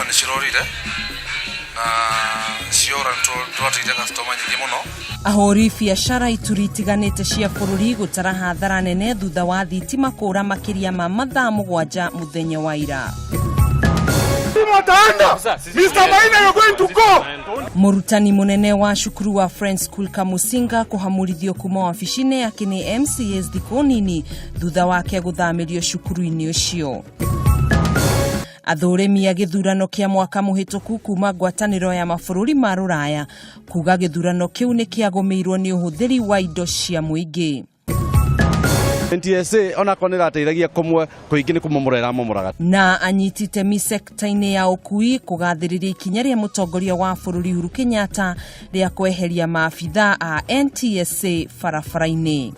nĩ cirorire na ciora twateithia customer nyingĩ mũno. Ahũri biacara ituri itiganĩte cia bũrũri gũtara hathara nene thutha wa thitima kũra makĩria ma mathaa 7 mũthenya wa ira. Mr. Maina, you're going to go. Mũrutani mũnene wa cukuru wa Friends School Kamusinga kũhamũrithio kuma wabici-inĩ yake nĩ MCS thikũ nini thutha wake gũthamĩrio cukuru-inĩ ũcio. Athũrĩmi a gĩthurano kĩa mwaka mũhĩtũku kuma ngwatanĩro ya mabũrũri ma Rũraya kuga gĩthurano kĩu nĩ kĩagũmĩirwo nĩ ũhũthĩri wa indo cia mũingĩ. NTSA ona konera teithagia kumwe kuingi ni kumomorera momoraga na anyiti itemi sekta-inĩ ya ũkui kũgathĩrĩria ikinya rĩa mũtongoria wa bũrũri Uhuru Kenyatta rĩa kweheria maabitha a NTSA barabara-inĩ.